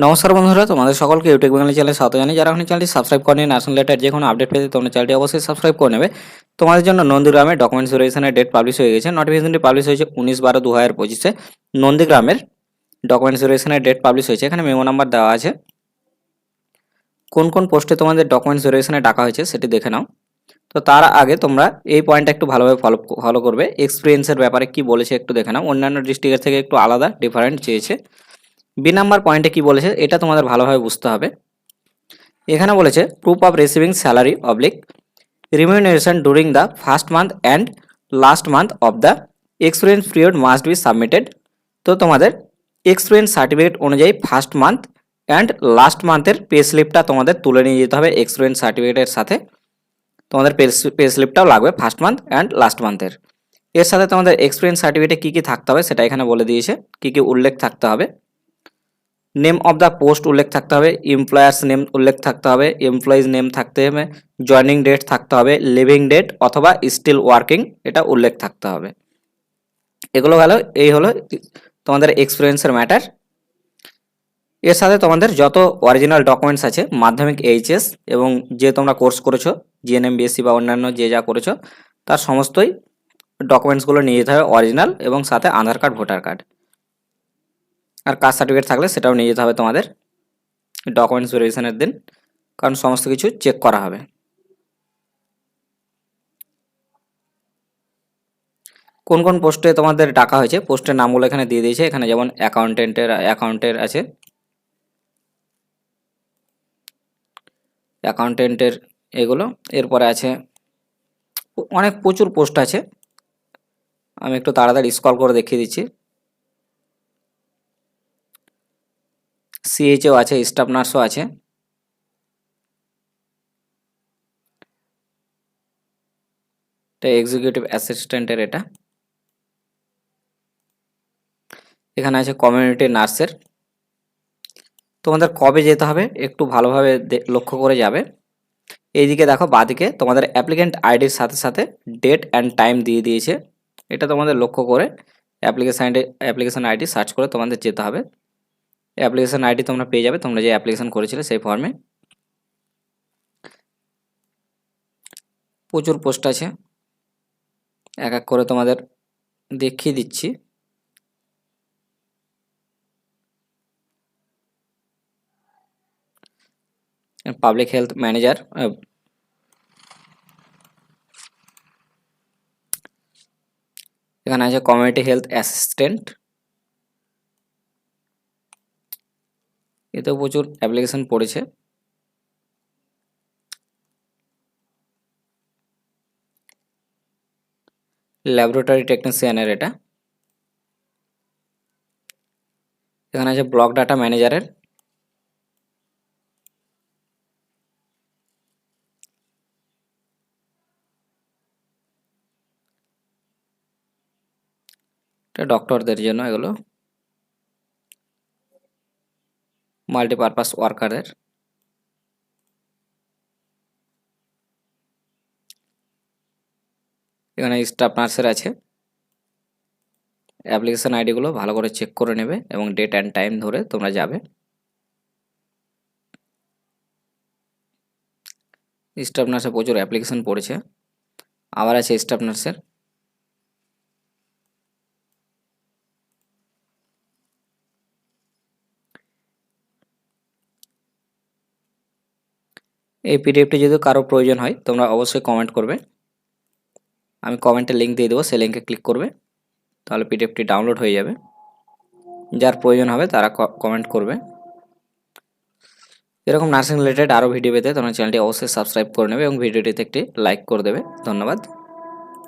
নমস্কার বন্ধুরা, তোমাদের সকলকে ইউটিউব বাঙালি চ্যানেলে স্বাগত জানাই। যারা এখন চ্যানেলটি সাবস্ক্রাইব করেনি, নার্সিং রিলেটেড যে কোনো আপডেট পেতে তোমরা চ্যানেলটি অবশ্যই সাবস্ক্রাইব করে নেবে। তোমাদের জন্য নন্দীগ্রামের ডকুমেন্টস ভেরিফিকেশনের ডেট পাবলিশ হয়ে গেছে। নোটিফিকেশনটি পাবলিশ হয়েছে 19/12/2025-এ। নন্দীগ্রামের ডকুমেন্টস ভেরিফিকেশনের ডেট পাবলিশ হয়েছে। এখানে মেমো নাম্বার দেওয়া আছে। কোন কোন পোস্টে তোমাদের ডকুমেন্টস ভেরিফিকেশনে ডাকা হয়েছে সেটি দেখে নাও। তো তার আগে তোমরা এই পয়েন্টটা একটু ভালোভাবে ফলো করবে। এক্সপিরিয়েন্সের ব্যাপারে কি বলেছে একটু দেখে নাও। অন্যান্য ডিস্ট্রিক্টের থেকে একটু আলাদা ডিফারেন্ট চেয়েছে। বি নাম্বার পয়েন্টে কি বলেছে এটা তোমাদের ভালোভাবে বুঝতে হবে। এখানে বলেছে proof of receiving salary oblique remuneration during the first month and last month of the experience period must be submitted. তো তোমাদের এক্সপিরিয়েন্স সার্টিফিকেট অনুযায়ী ফার্স্ট মান্থ অ্যান্ড লাস্ট মান্থের পে স্লিপটা তোমাদের তুলে নিয়ে যেতে হবে। এক্সপিরিয়েন্স সার্টিফিকেটের সাথে তোমাদের পে স্লিপটাও লাগবে ফার্স্ট মান্থ অ্যান্ড লাস্ট মান্থের। এর সাথে তোমাদের এক্সপিরিয়েন্স সার্টিফিকেটে কী কী থাকতে হবে সেটা এখানে বলে দিয়েছে। কী কী উল্লেখ থাকতে হবে: নেম অফ দ্য পোস্ট উল্লেখ থাকতে হবে, এমপ্লয়ার্স নেম উল্লেখ থাকতে হবে, এমপ্লয়িজ নেম থাকতে হবে, জয়নিং ডেট থাকতে হবে, লিভিং ডেট অথবা স্টিল ওয়ার্কিং এটা উল্লেখ থাকতে হবে। এগুলো গেল, এই হলো তোমাদের এক্সপিরিয়েন্সের ম্যাটার। এর সাথে তোমাদের যত অরিজিনাল ডকুমেন্টস আছে, মাধ্যমিক এইচএস এবং যে তোমরা কোর্স করেছো জিএনএম বিএসসি বা অন্যান্য যে যা করেছো তার সমস্তই ডকুমেন্টসগুলো নিয়ে যেতে হবে অরিজিনাল, এবং সাথে আধার কার্ড, ভোটার কার্ড আর কাস্ট সার্টিফিকেট থাকলে সেটাও নিয়ে যেতে হবে তোমাদের ডকুমেন্টস ভেরিফিকেশনের দিন, কারণ সমস্ত কিছু চেক করা হবে। কোন কোন পোস্টে তোমাদের ডাকা হয়েছে পোস্টের নামগুলো এখানে দিয়ে দিয়েছে। এখানে যেমন অ্যাকাউন্টেন্টের আছে, অ্যাকাউন্টেন্টের এগুলো। এরপরে আছে অনেক প্রচুর পোস্ট আছে, আমি একটু তাড়াতাড়ি স্ক্রল করে দেখিয়ে দিচ্ছি। সিএইচও আছে, স্টাফ নার্সও আছে, এটা এক্সিকিউটিভ অ্যাসিস্ট্যান্টের। এটা এখানে আছে কমিউনিটি নার্সের। তোমাদের কবে যেতে হবে একটু ভালোভাবে লক্ষ্য করে যাবে। এইদিকে দেখো, বাঁদিকে তোমাদের অ্যাপ্লিকেন্ট আইডির সাথে সাথে ডেট অ্যান্ড টাইম দিয়ে দিয়েছে। এটা তোমাদের লক্ষ্য করে অ্যাপ্লিকেশন আইডি সার্চ করে তোমাদের যেতে হবে। অ্যাপ্লিকেশন আইডি তোমরা পেয়ে যাবে তোমরা যে অ্যাপ্লিকেশন করেছিলে সেই ফর্মে। প্রচুর পোস্ট আছে, এক এক করে তোমাদের দেখিয়ে দিচ্ছি। পাবলিক হেলথ ম্যানেজার, এখানে আছে কমিউনিটি হেলথ অ্যাসিস্ট্যান্ট, এতেও প্রচুর অ্যাপ্লিকেশন পড়েছে। ল্যাবরেটরি টেকনিশিয়ানের এটা। এখানে আছে ব্লক ডাটা ম্যানেজারের, এটা ডক্টরদের জন্য। এগুলো মাল্টিপারপাস ওয়ার্কারের। এখানে স্টাফ নার্সের আছে। অ্যাপ্লিকেশন আইডিগুলো ভালো করে চেক করে নেবে এবং ডেট অ্যান্ড টাইম ধরে তোমরা যাবে। স্টাফ নার্সে প্রচুর অ্যাপ্লিকেশন পড়েছে। আবার আছে স্টাফ নার্সের। এই পিডিএফটি যদি কারো প্রয়োজন হয় তোমরা অবশ্যই কমেন্ট করবে, আমি কমেন্টে লিঙ্ক দিয়ে দেবো, সেই লিঙ্কে ক্লিক করবে, তাহলে পিডিএফটি ডাউনলোড হয়ে যাবে। যার প্রয়োজন হবে তারা কমেন্ট করবে। এরকম নার্সিং রিলেটেড আরও ভিডিও পেতে তোমরা চ্যানেলটি অবশ্যই সাবস্ক্রাইব করে নেবে এবং ভিডিওটিতে একটি লাইক করে দেবে। ধন্যবাদ।